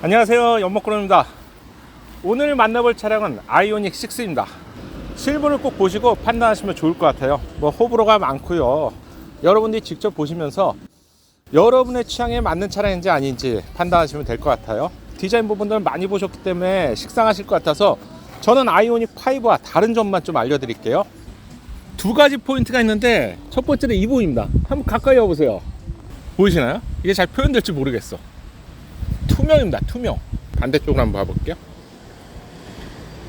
안녕하세요, 연목그룹입니다. 오늘 만나볼 차량은 아이오닉 6입니다. 실물을 꼭 보시고 판단하시면 좋을 것 같아요. 호불호가 많고요. 여러분들이 직접 보시면서 여러분의 취향에 맞는 차량인지 아닌지 판단하시면 될 것 같아요. 디자인 부분들 많이 보셨기 때문에 식상하실 것 같아서 저는 아이오닉 5와 다른 점만 좀 알려드릴게요. 두 가지 포인트가 있는데 첫 번째는 이 부분입니다. 한번 가까이 와보세요. 보이시나요? 이게 잘 표현될지 모르겠어. 투명입니다. 투명. 반대쪽으로 한번 봐볼게요.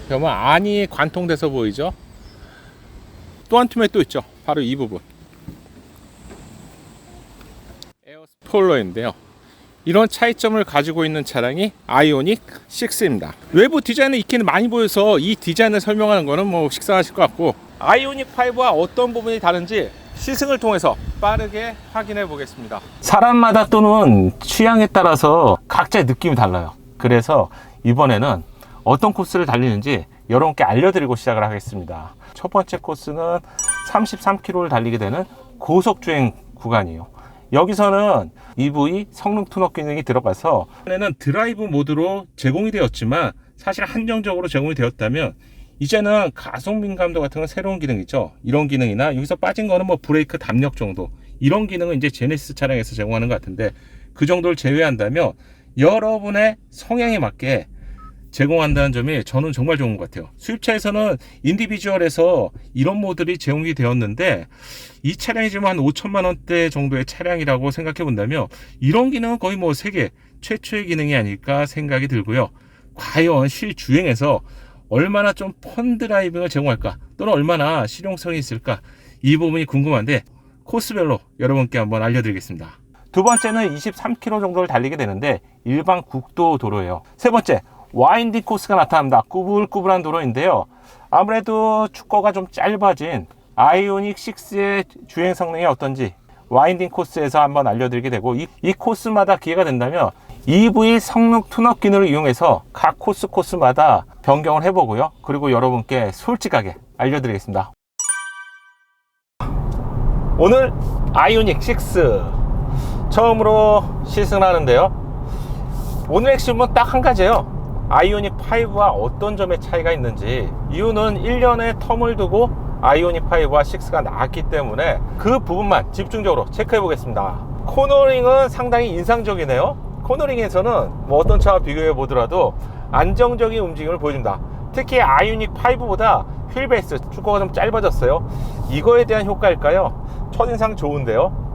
그러면 안이 관통돼서 보이죠? 또 한 투명이 또 있죠. 바로 이 부분. 에어 스포일러인데요. 이런 차이점을 가지고 있는 차량이 아이오닉 6입니다. 외부 디자인은 익히는 많이 보여서 이 디자인을 설명하는 거는 식상하실 것 같고, 아이오닉 5와 어떤 부분이 다른지 시승을 통해서 빠르게 확인해 보겠습니다. 사람마다 또는 취향에 따라서 각자의 느낌이 달라요. 그래서 이번에는 어떤 코스를 달리는지 여러분께 알려드리고 시작을 하겠습니다. 첫 번째 코스는 33km를 달리게 되는 고속주행 구간이에요. 여기서는 EV 성능 툰업 기능이 들어가서 전에는 드라이브 모드로 제공이 되었지만 사실 한정적으로 제공이 되었다면 이제는 가속 민감도 같은 건 새로운 기능이죠. 이런 기능이나 여기서 빠진 거는 브레이크 담력 정도, 이런 기능은 이제 제네시스 차량에서 제공하는 것 같은데, 그 정도를 제외한다면 여러분의 성향에 맞게 제공한다는 점이 저는 정말 좋은 것 같아요. 수입차에서는 인디비주얼에서 이런 모델이 제공이 되었는데 이 차량이 지금 한 5천만 원대 정도의 차량이라고 생각해 본다면 이런 기능은 거의 세계 최초의 기능이 아닐까 생각이 들고요. 과연 실주행에서 얼마나 좀 펀드라이빙을 제공할까, 또는 얼마나 실용성이 있을까, 이 부분이 궁금한데 코스별로 여러분께 한번 알려드리겠습니다. 두 번째는 23km 정도를 달리게 되는데 일반 국도 도로예요. 세 번째, 와인딩 코스가 나타납니다. 꾸불꾸불한 도로인데요. 아무래도 축거가 좀 짧아진 아이오닉 6의 주행 성능이 어떤지 와인딩 코스에서 한번 알려드리게 되고, 이 코스마다 기회가 된다면 EV 성능 툰업 기능을 이용해서 각 코스마다 변경을 해보고요. 그리고 여러분께 솔직하게 알려드리겠습니다. 오늘 아이오닉 6 처음으로 시승을 하는데요. 오늘 핵심은 딱 한 가지예요. 아이오닉 5와 어떤 점의 차이가 있는지. 이유는 1년의 텀을 두고 아이오닉 5와 6가 나왔기 때문에 그 부분만 집중적으로 체크해 보겠습니다. 코너링은 상당히 인상적이네요. 코너링에서는 어떤 차와 비교해 보더라도 안정적인 움직임을 보여줍니다. 특히 아이오닉 5보다 휠베이스 축구가 좀 짧아졌어요. 이거에 대한 효과일까요? 첫인상 좋은데요.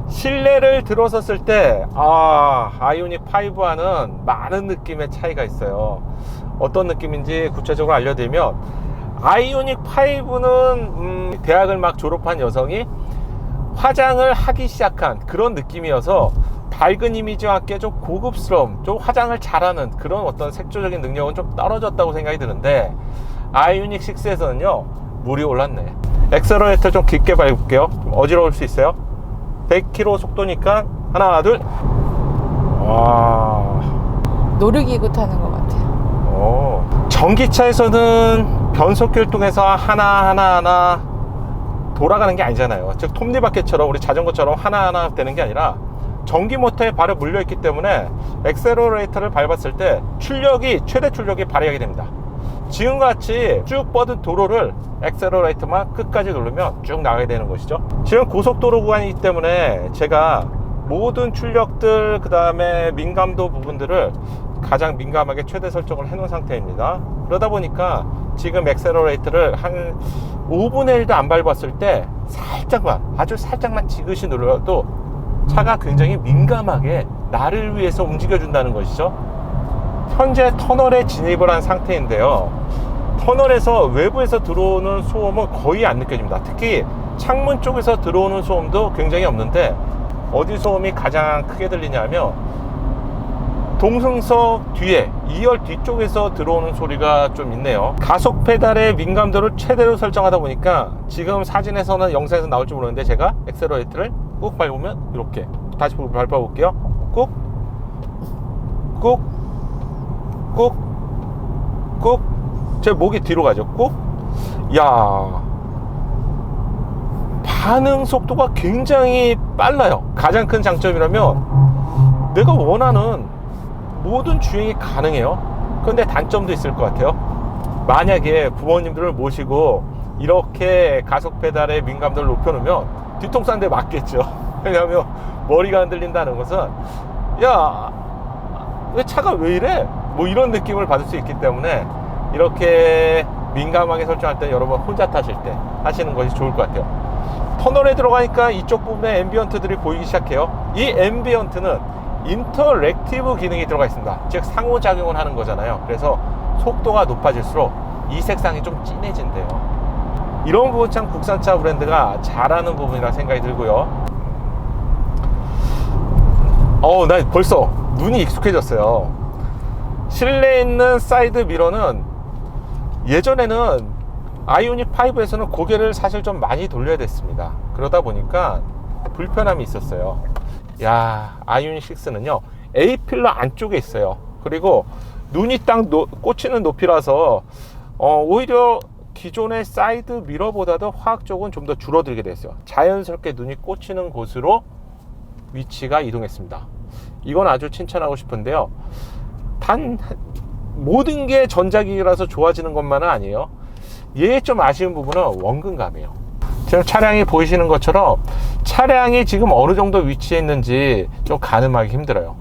실내를 들어섰을 때 아이오닉 5와는 많은 느낌의 차이가 있어요. 어떤 느낌인지 구체적으로 알려드리면, 아이오닉 5는 대학을 막 졸업한 여성이 화장을 하기 시작한 그런 느낌이어서 밝은 이미지와 함께 좀 고급스러움, 좀 화장을 잘하는 그런 어떤 색조적인 능력은 좀 떨어졌다고 생각이 드는데, 아이오닉 6에서는요 물이 올랐네. 엑셀러레이터 좀 깊게 밟을게요. 좀 어지러울 수 있어요. 100km 속도니까 하나 둘. 와, 놀이기구 타는 것 같아요. 전기차에서는 변속기를 통해서 하나하나 돌아가는 게 아니잖아요. 즉 톱니바퀴처럼 우리 자전거처럼 하나하나 되는 게 아니라 전기 모터에 발을 물려있기 때문에 엑셀러레이터를 밟았을 때 최대 출력이 발휘하게 됩니다. 지금같이 쭉 뻗은 도로를 엑셀러레이터만 끝까지 누르면 쭉 나가게 되는 것이죠. 지금 고속도로 구간이기 때문에 제가 모든 출력들, 그 다음에 민감도 부분들을 가장 민감하게 최대 설정을 해 놓은 상태입니다. 그러다 보니까 지금 엑셀러레이터를 한 5분의 1도 안 밟았을 때 살짝만, 아주 살짝만 지그시 눌러도 차가 굉장히 민감하게 나를 위해서 움직여 준다는 것이죠. 현재 터널에 진입을 한 상태인데요. 터널에서 외부에서 들어오는 소음은 거의 안 느껴집니다. 특히 창문 쪽에서 들어오는 소음도 굉장히 없는데, 어디 소음이 가장 크게 들리냐면 동승석 뒤에 2열 뒤쪽에서 들어오는 소리가 좀 있네요. 가속 페달의 민감도를 최대로 설정하다 보니까 지금 사진에서는 영상에서 나올지 모르는데, 제가 엑셀러레이터를 꾹 밟으면 이렇게, 다시 밟아볼게요. 꾹 제 목이 뒤로 가죠. 꾹. 야, 반응 속도가 굉장히 빨라요. 가장 큰 장점이라면 내가 원하는 모든 주행이 가능해요. 그런데 단점도 있을 것 같아요. 만약에 부모님들을 모시고 이렇게 가속 페달의 민감도를 높여놓으면 뒤통수 한 대 맞겠죠. 왜냐하면 머리가 흔들린다는 것은 야, 왜 차가 왜 이래? 뭐 이런 느낌을 받을 수 있기 때문에 이렇게 민감하게 설정할 때 여러분 혼자 타실 때 하시는 것이 좋을 것 같아요. 터널에 들어가니까 이쪽 부분에 앰비언트들이 보이기 시작해요. 이 앰비언트는 인터랙티브 기능이 들어가 있습니다. 즉 상호작용을 하는 거잖아요. 그래서 속도가 높아질수록 이 색상이 좀 진해진대요. 이런 부분 참 국산차 브랜드가 잘하는 부분이라 생각이 들고요. 나 벌써 눈이 익숙해졌어요. 실내에 있는 사이드 미러는 예전에는 아이오닉 5에서는 고개를 사실 좀 많이 돌려야 됐습니다. 그러다 보니까 불편함이 있었어요. 야, 아이오닉 6는요 A필러 안쪽에 있어요. 그리고 눈이 딱 꽂히는 높이라서 오히려 기존의 사이드 미러보다도 화학 쪽은 좀 더 줄어들게 됐어요. 자연스럽게 눈이 꽂히는 곳으로 위치가 이동했습니다. 이건 아주 칭찬하고 싶은데요. 단 모든 게 전자기기라서 좋아지는 것만은 아니에요. 얘 좀 아쉬운 부분은 원근감이에요. 지금 차량이 보이시는 것처럼 차량이 지금 어느 정도 위치에 있는지 좀 가늠하기 힘들어요.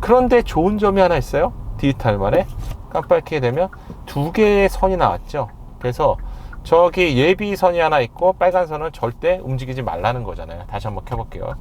그런데 좋은 점이 하나 있어요. 디지털만에 깜빡이게 되면 두 개의 선이 나왔죠. 그래서 저기 예비선이 하나 있고 빨간 선은 절대 움직이지 말라는 거잖아요. 다시 한번 켜볼게요.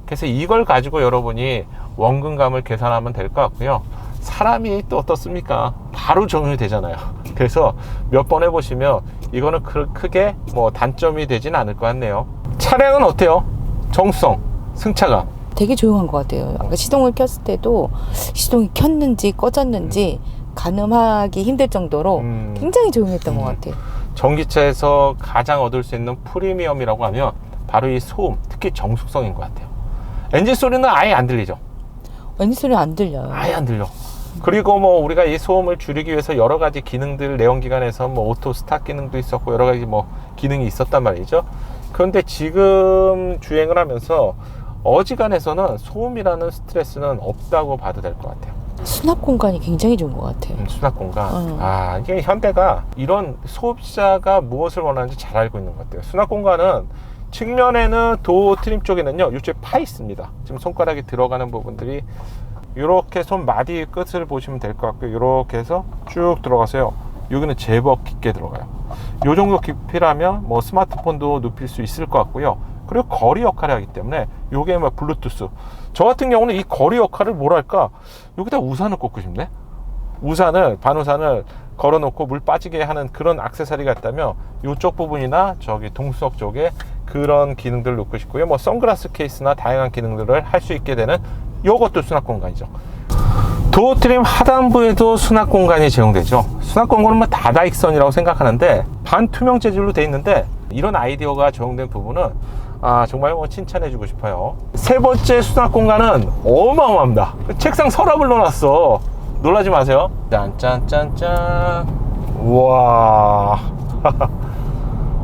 그래서 이걸 가지고 여러분이 원근감을 계산하면 될 것 같고요. 사람이 또 어떻습니까? 바로 적용이 되잖아요. 그래서 몇 번 해보시면 이거는 크게 뭐 단점이 되진 않을 것 같네요. 차량은 어때요? 정수성, 승차감. 되게 조용한 것 같아요. 아까 시동을 켰을 때도 시동이 켰는지 꺼졌는지 가늠하기 힘들 정도로 굉장히 조용했던 것 같아요. 전기차에서 가장 얻을 수 있는 프리미엄이라고 하면 바로 이 소음, 특히 정숙성인 것 같아요. 엔진 소리는 아예 안 들리죠? 엔진 소리 안 들려요. 아예 안 들려. 그리고 뭐 우리가 이 소음을 줄이기 위해서 여러 가지 기능들 내연기관에서 뭐 오토 스타트 기능도 있었고 여러 가지 뭐 기능이 있었단 말이죠. 그런데 지금 주행을 하면서 어지간해서는 소음이라는 스트레스는 없다고 봐도 될 것 같아요. 수납 공간이 굉장히 좋은 것 같아요. 수납 공간. 이게 현대가 이런 소비자가 무엇을 원하는지 잘 알고 있는 것 같아요. 수납 공간은 측면에는 도어 트림 쪽에는요 이쪽에 파 있습니다. 지금 손가락이 들어가는 부분들이 이렇게 손마디 끝을 보시면 될 것 같고요. 이렇게 해서 쭉 들어가서요. 여기는 제법 깊게 들어가요. 이 정도 깊이라면 뭐 스마트폰도 눕힐 수 있을 것 같고요. 그리고 거리 역할을 하기 때문에 이게 뭐 블루투스. 저 같은 경우는 이 거리 역할을 뭐랄까 여기다 우산을 꽂고 싶네. 반우산을 걸어놓고 물 빠지게 하는 그런 액세서리가 있다면 이쪽 부분이나 저기 동수석 쪽에 그런 기능들을 놓고 싶고요. 뭐 선글라스 케이스나 다양한 기능들을 할 수 있게 되는 이것도 수납 공간이죠. 도어 트림 하단부에도 수납 공간이 제공되죠. 수납 공간은 뭐 다다익선이라고 생각하는데 반투명 재질로 되어 있는데 이런 아이디어가 적용된 부분은 정말 뭐 칭찬해주고 싶어요. 세 번째 수납 공간은 어마어마합니다. 책상 서랍을 넣어놨어. 놀라지 마세요. 짠짠짠짠. 우와.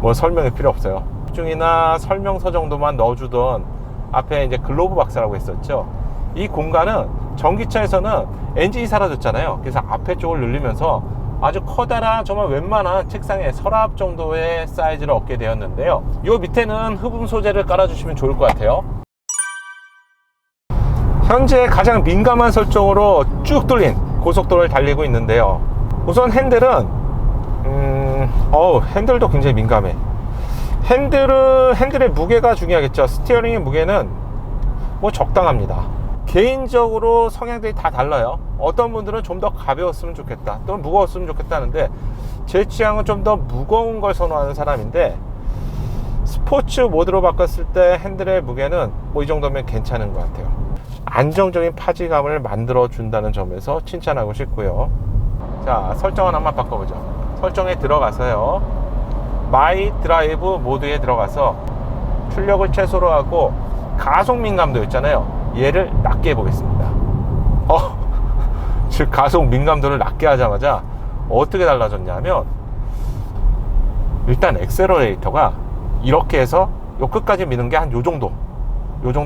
뭐 설명이 필요 없어요. 중이나 설명서 정도만 넣어주던 앞에 이제 글로브 박스라고 했었죠. 이 공간은 전기차에서는 엔진이 사라졌잖아요. 그래서 앞에 쪽을 늘리면서 아주 커다란 정말 웬만한 책상의 서랍 정도의 사이즈를 얻게 되었는데요. 이 밑에는 흡음 소재를 깔아주시면 좋을 것 같아요. 현재 가장 민감한 설정으로 쭉 뚫린 고속도로를 달리고 있는데요. 우선 핸들은 핸들도 굉장히 민감해. 핸들의 무게가 중요하겠죠. 스티어링의 무게는 뭐 적당합니다. 개인적으로 성향들이 다 달라요. 어떤 분들은 좀 더 가벼웠으면 좋겠다, 또는 무거웠으면 좋겠다는데 제 취향은 좀 더 무거운 걸 선호하는 사람인데 스포츠 모드로 바꿨을 때 핸들의 무게는 뭐 이 정도면 괜찮은 것 같아요. 안정적인 파지감을 만들어 준다는 점에서 칭찬하고 싶고요. 자, 설정 하나만 바꿔보죠. 설정에 들어가서요, 마이 드라이브 모드에 들어가서 출력을 최소로 하고 가속 민감도 있잖아요, 얘를 낮게 해보겠습니다. 즉 가속 민감도를 낮게 하자마자 어떻게 달라졌냐면, 일단 엑셀러레이터가 이렇게 해서 요 끝까지 미는 게 한 요 정도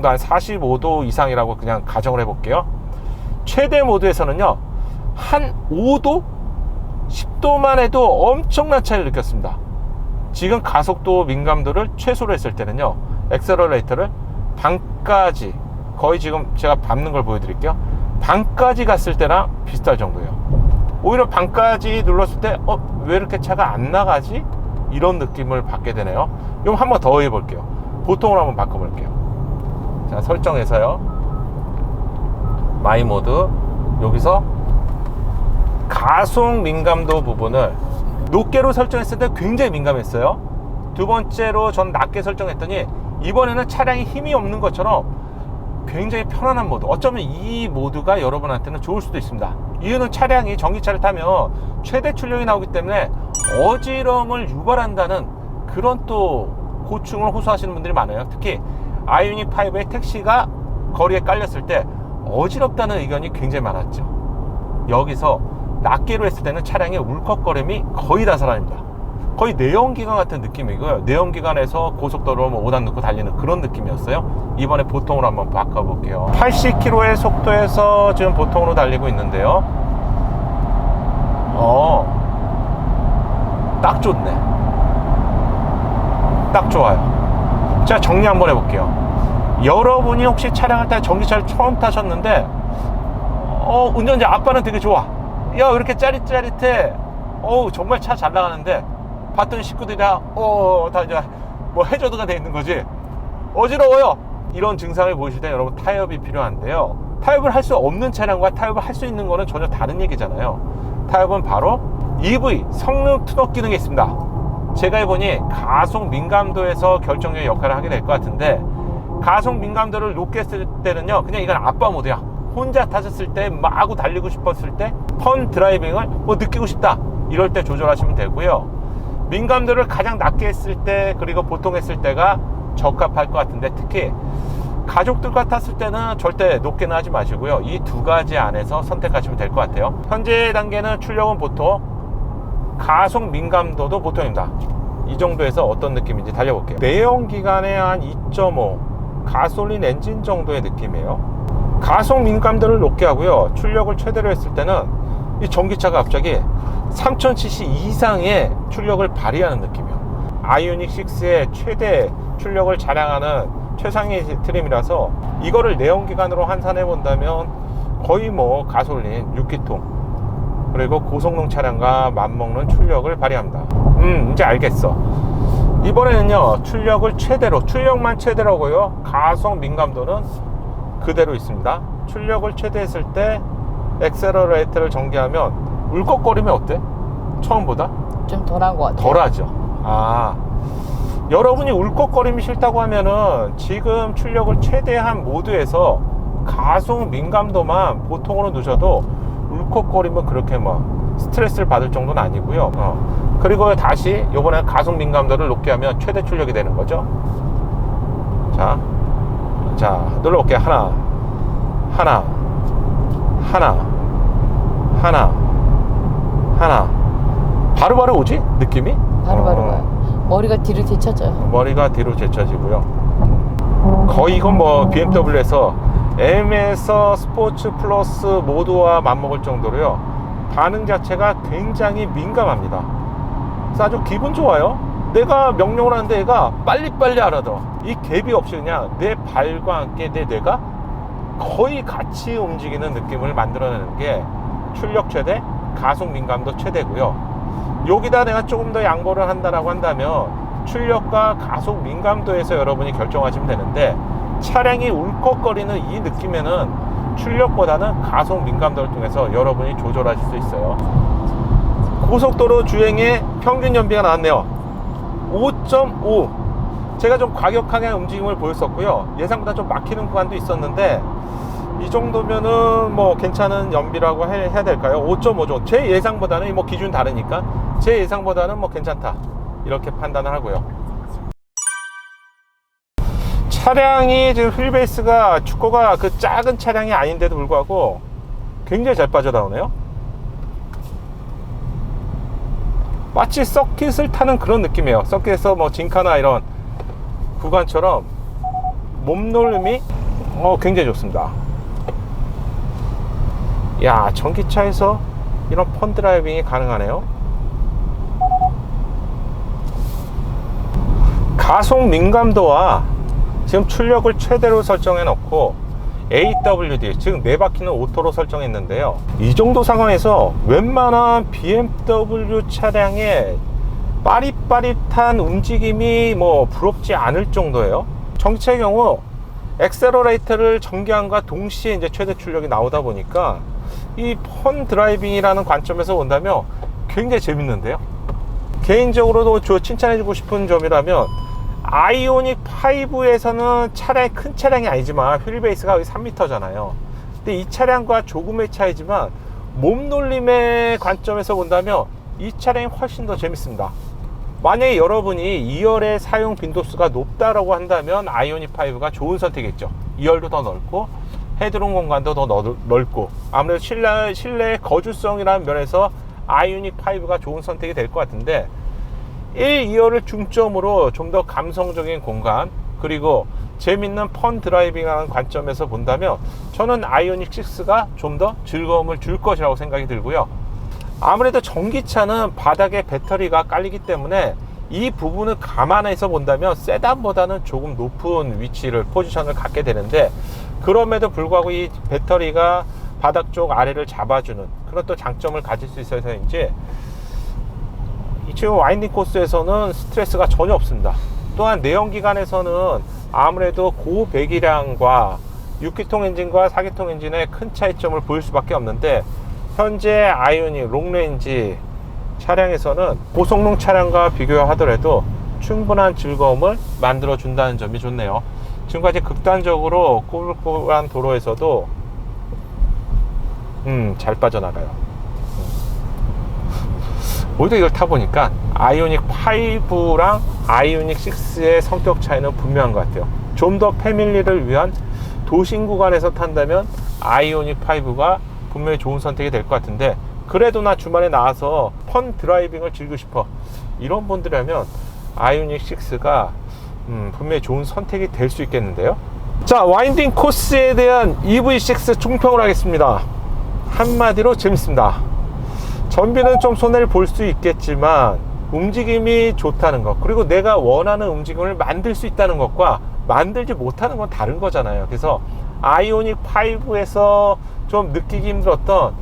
한 45도 이상이라고 그냥 가정을 해볼게요. 최대 모드에서는요 한 5도? 10도만 해도 엄청난 차이를 느꼈습니다. 지금 가속도 민감도를 최소로 했을 때는요 액셀러레이터를 반까지, 거의 지금 제가 밟는 걸 보여드릴게요. 반까지 갔을 때랑 비슷할 정도예요. 오히려 반까지 눌렀을 때 왜 이렇게 차가 안 나가지? 이런 느낌을 받게 되네요. 이거 한번 더 해볼게요. 보통으로 한번 바꿔볼게요. 자, 설정해서요, 마이 모드, 여기서 가속 민감도 부분을 높게로 설정했을 때 굉장히 민감했어요. 두 번째로 전 낮게 설정했더니 이번에는 차량이 힘이 없는 것처럼 굉장히 편안한 모드. 어쩌면 이 모드가 여러분한테는 좋을 수도 있습니다. 이유는 차량이 전기차를 타면 최대 출력이 나오기 때문에 어지러움을 유발한다는 그런 또 고충을 호소하시는 분들이 많아요. 특히 아이오닉 5의 택시가 거리에 깔렸을 때 어지럽다는 의견이 굉장히 많았죠. 여기서 낮게로 했을 때는 차량의 울컥거림이 거의 다 사라집니다. 거의 내연기관 같은 느낌이고요. 내연기관에서 고속도로 5단 넣고 달리는 그런 느낌이었어요. 이번에 보통으로 한번 바꿔볼게요. 80km의 속도에서 지금 보통으로 달리고 있는데요. 딱 좋네. 딱 좋아요. 자, 정리 한번 해볼게요. 여러분이 혹시 차량을 타고 전기차를 처음 타셨는데 운전자 아빠는 되게 좋아. 야, 왜 이렇게 짜릿짜릿해. 정말 차 잘 나가는데 봤더니 식구들이 다 이제 뭐 해저드가 돼 있는 거지. 어지러워요. 이런 증상을 보이실 때 여러분 타협이 필요한데요. 타협을 할 수 없는 차량과 타협을 할 수 있는 거는 전혀 다른 얘기잖아요. 타협은 바로 EV 성능 투너 기능이 있습니다. 제가 해보니 가속 민감도에서 결정적인 역할을 하게 될 것 같은데, 가속 민감도를 높게 했을 때는요 그냥 이건 아빠 모드야. 혼자 타셨을 때 마구 달리고 싶었을 때 펀 드라이빙을 느끼고 싶다 이럴 때 조절하시면 되고요. 민감도를 가장 낮게 했을 때 그리고 보통 했을 때가 적합할 것 같은데, 특히 가족들과 탔을 때는 절대 높게는 하지 마시고요. 이 두 가지 안에서 선택하시면 될 것 같아요. 현재 단계는 출력은 보통, 가속 민감도도 보통입니다. 이 정도에서 어떤 느낌인지 달려볼게요. 내연기관의 한 2.5 가솔린 엔진 정도의 느낌이에요. 가속 민감도를 높게 하고요, 출력을 최대로 했을 때는 이 전기차가 갑자기 3000cc 이상의 출력을 발휘하는 느낌이에요. 아이오닉 6의 최대 출력을 자랑하는 최상위 트림이라서 이거를 내연기관으로 환산해 본다면 거의 가솔린 6기통 그리고 고성능 차량과 맞먹는 출력을 발휘합니다. 이제 알겠어. 이번에는요 출력을 최대로, 출력만 최대로고요, 가속 민감도는 그대로 있습니다. 출력을 최대했을 때 액셀러레이터를 전개하면 울컥거림이 어때? 처음보다? 좀 덜한 것 같아요. 덜하죠. 여러분이 울컥거림이 싫다고 하면은 지금 출력을 최대한 모드에서 가속 민감도만 보통으로 놓으셔도 울컥거림은 그렇게 스트레스를 받을 정도는 아니고요. 그리고 다시 요번에 가속 민감도를 높게 하면 최대 출력이 되는 거죠. 자 눌러볼게요. 하나 바로바로 오지? 느낌이? 바로바로 가요. 머리가 뒤로 제쳐져요. 머리가 뒤로 제쳐지고요. 거의 이건 BMW에서 M에서 스포츠 플러스 모드와 맞먹을 정도로요, 반응 자체가 굉장히 민감합니다. 그래서 아주 기분 좋아요. 내가 명령을 하는데 얘가 빨리빨리 알아들어. 이 갭이 없이 그냥 내 발과 함께 내 뇌가 거의 같이 움직이는 느낌을 만들어내는 게 출력 최대, 가속 민감도 최대고요. 여기다 내가 조금 더 양보를 한다라고 한다면 출력과 가속 민감도에서 여러분이 결정하시면 되는데, 차량이 울컥거리는 이 느낌에는 출력보다는 가속 민감도를 통해서 여러분이 조절하실 수 있어요. 고속도로 주행의 평균 연비가 나왔네요. 5.5. 제가 좀 과격하게 움직임을 보였었고요. 예상보다 좀 막히는 구간도 있었는데 이 정도면은 괜찮은 연비라고 해야 될까요? 5.5 정도. 제 예상보다는 기준 다르니까 제 예상보다는 괜찮다 이렇게 판단을 하고요. 차량이 지금 휠베이스가 축구가 그 작은 차량이 아닌데도 불구하고 굉장히 잘 빠져나오네요. 마치 서킷을 타는 그런 느낌이에요. 서킷에서 진카나 이런 구간처럼 몸놀림이 굉장히 좋습니다. 야, 전기차에서 이런 펀 드라이빙이 가능하네요. 가속 민감도와 지금 출력을 최대로 설정해 놓고 AWD, 즉 4바퀴는 오토로 설정했는데요. 이 정도 상황에서 웬만한 BMW 차량의 빠릿빠릿한 움직임이 뭐 부럽지 않을 정도예요. 전기차의 경우 엑셀러레이터를 전개함과 동시에 이제 최대 출력이 나오다 보니까 이 펀 드라이빙이라는 관점에서 본다면 굉장히 재밌는데요. 개인적으로도 칭찬해주고 싶은 점이라면 아이오닉 5에서는 차량이 큰 차량이 아니지만 휠베이스가 거의 3m잖아요. 근데 이 차량과 조금의 차이지만 몸놀림의 관점에서 본다면 이 차량이 훨씬 더 재밌습니다. 만약에 여러분이 2열의 사용 빈도수가 높다라고 한다면 아이오닉 5가 좋은 선택이겠죠. 2열도 더 넓고 헤드룸 공간도 더 넓고 아무래도 실내 거주성이라는 면에서 아이오닉 5가 좋은 선택이 될 것 같은데 1, 2열을 중점으로 좀 더 감성적인 공간 그리고 재밌는 펀 드라이빙이라는 관점에서 본다면 저는 아이오닉 6가 좀 더 즐거움을 줄 것이라고 생각이 들고요. 아무래도 전기차는 바닥에 배터리가 깔리기 때문에 이 부분을 감안해서 본다면 세단보다는 조금 높은 위치를 포지션을 갖게 되는데 그럼에도 불구하고 이 배터리가 바닥 쪽 아래를 잡아주는 그런 또 장점을 가질 수 있어서인지 지금 와인딩 코스에서는 스트레스가 전혀 없습니다. 또한 내연기관에서는 아무래도 고배기량과 6기통 엔진과 4기통 엔진의 큰 차이점을 보일 수밖에 없는데 현재 아이오닉 롱레인지 차량에서는 고성능 차량과 비교하더라도 충분한 즐거움을 만들어 준다는 점이 좋네요. 지금까지 극단적으로 꼬불꼬불한 도로에서도 잘 빠져나가요. 오히려 이걸 타보니까 아이오닉 5랑 아이오닉 6의 성격 차이는 분명한 것 같아요. 좀 더 패밀리를 위한 도심 구간에서 탄다면 아이오닉 5가 분명히 좋은 선택이 될 것 같은데 그래도 나 주말에 나와서 펀 드라이빙을 즐기고 싶어 이런 분들이라면 아이오닉 6가 분명히 좋은 선택이 될 수 있겠는데요. 자, 와인딩 코스에 대한 EV6 총평을 하겠습니다. 한마디로 재밌습니다. 전비는 좀 손해를 볼 수 있겠지만 움직임이 좋다는 것 그리고 내가 원하는 움직임을 만들 수 있다는 것과 만들지 못하는 건 다른 거잖아요. 그래서 아이오닉 5에서 좀 느끼기 힘들었던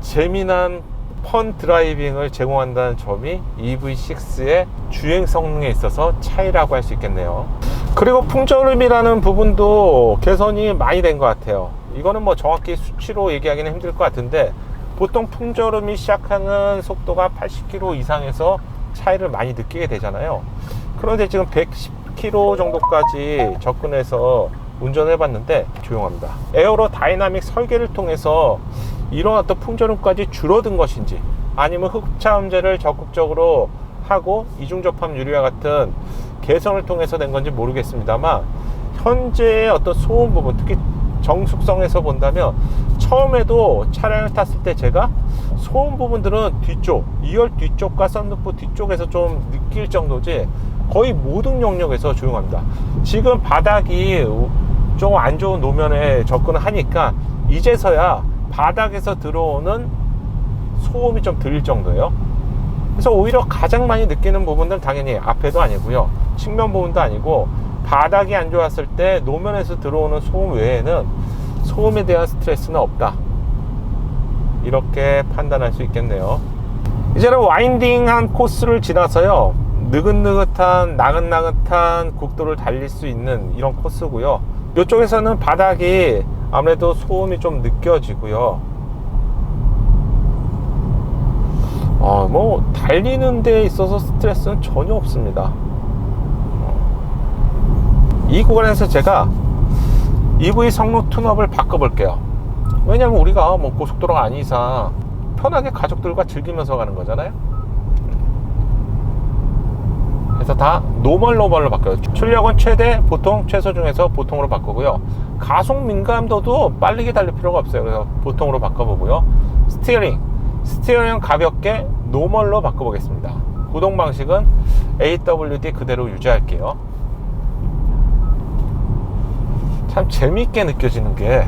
재미난 펀 드라이빙을 제공한다는 점이 EV6의 주행 성능에 있어서 차이라고 할 수 있겠네요. 그리고 풍절음이라는 부분도 개선이 많이 된 것 같아요. 이거는 뭐 정확히 수치로 얘기하기는 힘들 것 같은데 보통 풍절음이 시작하는 속도가 80km 이상에서 차이를 많이 느끼게 되잖아요. 그런데 지금 110km 정도까지 접근해서 운전을 해봤는데 조용합니다. 에어로 다이나믹 설계를 통해서 이런 어떤 풍절음까지 줄어든 것인지 아니면 흡차 음제를 적극적으로 하고 이중접합 유리와 같은 개선을 통해서 된 건지 모르겠습니다만 현재의 어떤 소음 부분 특히 정숙성에서 본다면 처음에도 차량을 탔을 때 제가 소음 부분들은 뒤쪽 2열 뒤쪽과 썬루프 뒤쪽에서 좀 느낄 정도지 거의 모든 영역에서 조용합니다. 지금 바닥이 좀 안 좋은 노면에 접근을 하니까 이제서야 바닥에서 들어오는 소음이 좀 들릴 정도예요. 그래서 오히려 가장 많이 느끼는 부분들은 당연히 앞에도 아니고요, 측면 부분도 아니고 바닥이 안 좋았을 때 노면에서 들어오는 소음 외에는 소음에 대한 스트레스는 없다, 이렇게 판단할 수 있겠네요. 이제는 와인딩한 코스를 지나서요 느긋느긋한 나긋나긋한 국도를 달릴 수 있는 이런 코스고요. 이쪽에서는 바닥이 아무래도 소음이 좀 느껴지고요. 뭐 달리는 데 있어서 스트레스는 전혀 없습니다. 이 구간에서 제가 EV 성능 튠업을 바꿔볼게요. 왜냐면 우리가 뭐 고속도로가 아닌 이상 편하게 가족들과 즐기면서 가는 거잖아요. 그래서 다 노멀로 바꿔요. 출력은 최대, 보통, 최소 중에서 보통으로 바꾸고요. 가속 민감도도 빠르게 달릴 필요가 없어요. 그래서 보통으로 바꿔보고요. 스티어링 가볍게 노멀로 바꿔보겠습니다. 구동 방식은 AWD 그대로 유지할게요. 참 재미있게 느껴지는 게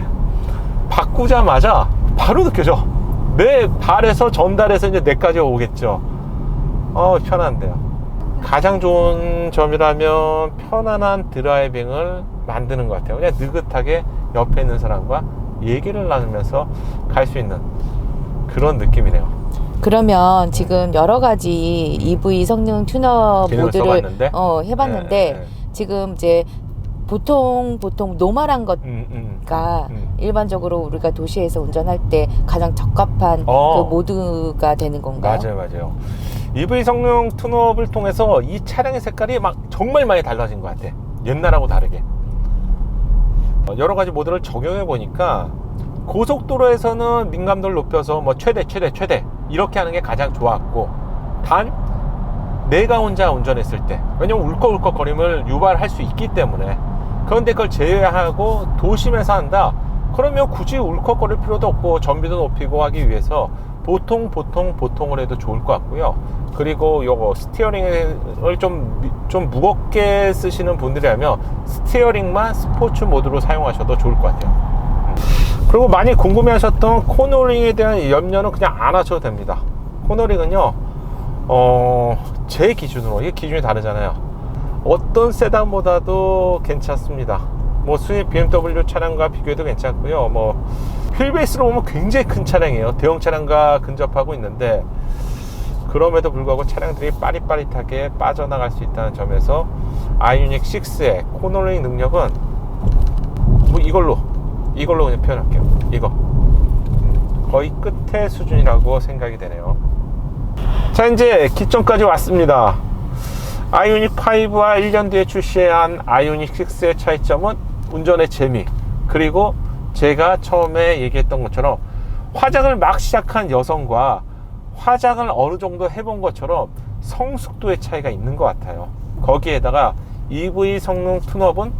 바꾸자마자 바로 느껴져. 내 발에서 전달해서 이제 뇌까지 오겠죠. 편한데요. 가장 좋은 점이라면 편안한 드라이빙을 만드는 것 같아요. 그냥 느긋하게 옆에 있는 사람과 얘기를 나누면서 갈 수 있는 그런 느낌이네요. 그러면 지금 여러 가지 EV 성능 튜너 기능을 모드를 써봤는데? 해봤는데 지금 이제 보통 노멀한 것가 일반적으로 우리가 도시에서 운전할 때 가장 적합한 그 모드가 되는 건가요? 맞아요. EV 성능 튜너업을 통해서 이 차량의 색깔이 막 정말 많이 달라진 것 같아. 옛날하고 다르게. 여러 가지 모드를 적용해 보니까 고속도로에서는 민감도를 높여서 뭐 최대 이렇게 하는 게 가장 좋았고, 단 내가 혼자 운전했을 때, 왜냐면 울컥울컥 거림을 유발할 수 있기 때문에. 그런데 그걸 제외하고 도심에서 한다 그러면 굳이 울컥거릴 필요도 없고 전비도 높이고 하기 위해서 보통을 해도 좋을 것 같고요. 그리고 요거 스티어링을 좀 무겁게 쓰시는 분들이라면 스티어링만 스포츠 모드로 사용하셔도 좋을 것 같아요. 그리고 많이 궁금해하셨던 코너링에 대한 염려는 그냥 안 하셔도 됩니다. 코너링은요 제 기준으로, 이게 기준이 다르잖아요. 어떤 세단보다도 괜찮습니다. 뭐 수입 BMW 차량과 비교해도 괜찮고요. 뭐 휠베이스로 보면 굉장히 큰 차량이에요. 대형 차량과 근접하고 있는데, 그럼에도 불구하고 차량들이 빠릿빠릿하게 빠져나갈 수 있다는 점에서 아이오닉 6의 코너링 능력은 뭐 이걸로 그냥 표현할게요. 이거 거의 끝의 수준이라고 생각이 되네요. 자, 이제 기점까지 왔습니다. 아이오닉 5와 1년 뒤에 출시한 아이오닉 6의 차이점은 운전의 재미, 그리고 제가 처음에 얘기했던 것처럼 화장을 막 시작한 여성과 화장을 어느 정도 해본 것처럼 성숙도의 차이가 있는 것 같아요. 거기에다가 EV 성능 튠업은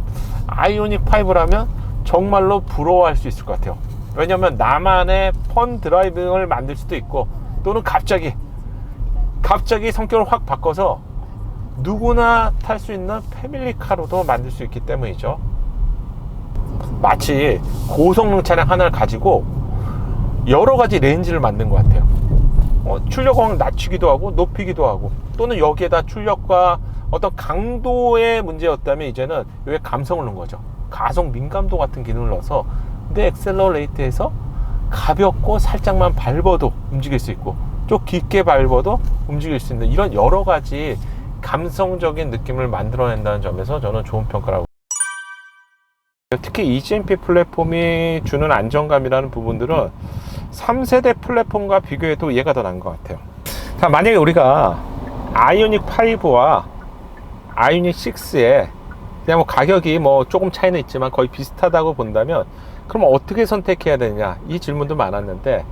아이오닉 5라면 정말로 부러워할 수 있을 것 같아요. 왜냐면 나만의 펀 드라이빙을 만들 수도 있고, 또는 갑자기 성격을 확 바꿔서 누구나 탈 수 있는 패밀리카로도 만들 수 있기 때문이죠. 마치 고성능 차량 하나를 가지고 여러 가지 레인지를 만든 것 같아요. 출력을 낮추기도 하고 높이기도 하고, 또는 여기에다 출력과 어떤 강도의 문제였다면 이제는 여기에 감성을 넣은 거죠. 가속 민감도 같은 기능을 넣어서 내 엑셀러레이트에서 가볍고 살짝만 밟아도 움직일 수 있고, 좀 깊게 밟아도 움직일 수 있는 이런 여러 가지 감성적인 느낌을 만들어낸다는 점에서 저는 좋은 평가라고. 특히 EGMP 플랫폼이 주는 안정감이라는 부분들은 3세대 플랫폼과 비교해도 얘가 더 나은 것 같아요. 자, 만약에 우리가 아이오닉 5와 아이오닉 6에 그냥 뭐 가격이 뭐 조금 차이는 있지만 거의 비슷하다고 본다면, 그럼 어떻게 선택해야 되느냐, 이 질문도 많았는데,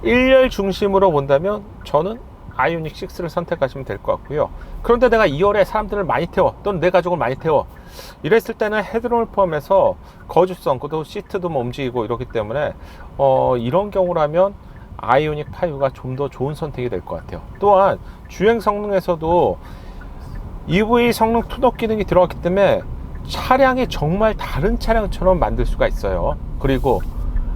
1열 중심으로 본다면 저는 아이오닉 6를 선택하시면 될 것 같고요. 그런데 내가 2열에 사람들을 많이 태워, 또는 내 가족을 많이 태워, 이랬을 때는 헤드룸을 포함해서 거주성, 또 시트도 뭐 움직이고 이렇기 때문에 이런 경우라면 아이오닉 5가 좀 더 좋은 선택이 될 것 같아요. 또한 주행 성능에서도 EV 성능 튠업 기능이 들어갔기 때문에 차량이 정말 다른 차량처럼 만들 수가 있어요. 그리고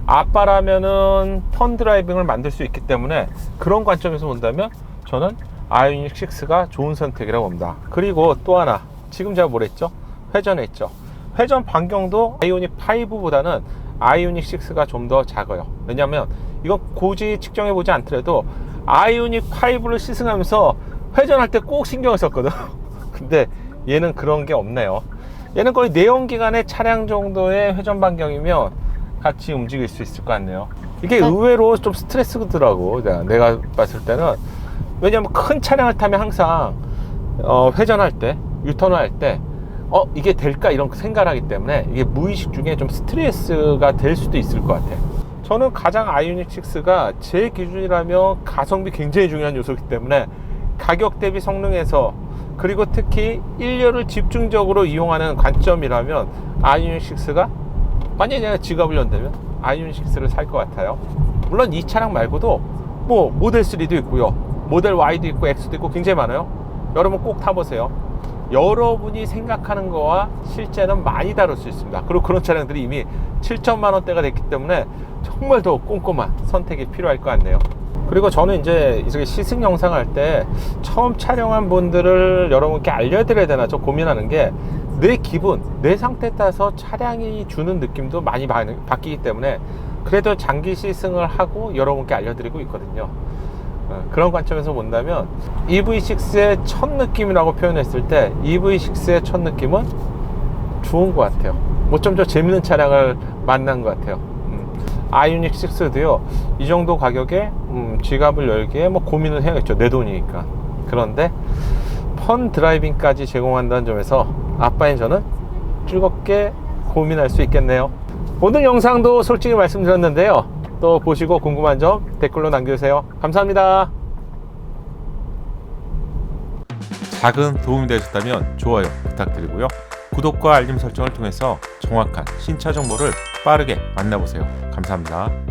아빠라면은 펀 드라이빙을 만들 수 있기 때문에 그런 관점에서 본다면 저는 아이오닉 6가 좋은 선택이라고 봅니다. 그리고 또 하나, 지금 제가 뭐랬죠? 회전했죠. 회전 반경도 아이오닉 5보다는 아이오닉 6가 좀 더 작아요. 왜냐면 이건 굳이 측정해 보지 않더라도 아이오닉 5를 시승하면서 회전할 때 꼭 신경을 썼거든. 근데 얘는 그런 게 없네요. 얘는 거의 내연기관의 차량 정도의 회전 반경이면 같이 움직일 수 있을 것 같네요. 이게 의외로 좀 스트레스더라고, 내가 봤을 때는. 왜냐면 큰 차량을 타면 항상 회전할 때, 유턴을 할 때 이게 될까 이런 생각을 하기 때문에 이게 무의식 중에 좀 스트레스가 될 수도 있을 것 같아요. 저는 가장 아이오닉 6가 제 기준이라면 가성비 굉장히 중요한 요소이기 때문에 가격 대비 성능에서, 그리고 특히 1열을 집중적으로 이용하는 관점이라면 아이오닉 6가, 만약에 내가 지갑을 연다면 아이오닉 6를 살 것 같아요. 물론 이 차량 말고도 뭐 모델 3도 있고요, 모델 Y도 있고 X도 있고 굉장히 많아요. 여러분 꼭 타보세요. 여러분이 생각하는 거와 실제는 많이 다를 수 있습니다. 그리고 그런 차량들이 이미 7천만 원대가 됐기 때문에 정말 더 꼼꼼한 선택이 필요할 것 같네요. 그리고 저는 이제 시승 영상 할 때 처음 촬영한 분들을 여러분께 알려드려야 되나 좀 고민하는 게, 내 기분, 내 상태에 따라서 차량이 주는 느낌도 많이 바뀌기 때문에 그래도 장기 시승을 하고 여러분께 알려드리고 있거든요. 그런 관점에서 본다면 EV6의 첫 느낌이라고 표현했을 때 EV6의 첫 느낌은 좋은 것 같아요. 뭐 좀 더 재밌는 차량을 만난 것 같아요. 아이오닉 6도요 이 정도 가격에 지갑을 열기에 뭐 고민을 해야겠죠. 내 돈이니까. 그런데 펀 드라이빙까지 제공한다는 점에서 아빠인 저는 즐겁게 고민할 수 있겠네요. 오늘 영상도 솔직히 말씀드렸는데요, 또 보시고 궁금한 점 댓글로 남겨주세요. 감사합니다. 작은 도움이 되셨다면 좋아요 부탁드리고요. 구독과 알림 설정을 통해서 정확한 신차 정보를 빠르게 만나보세요. 감사합니다.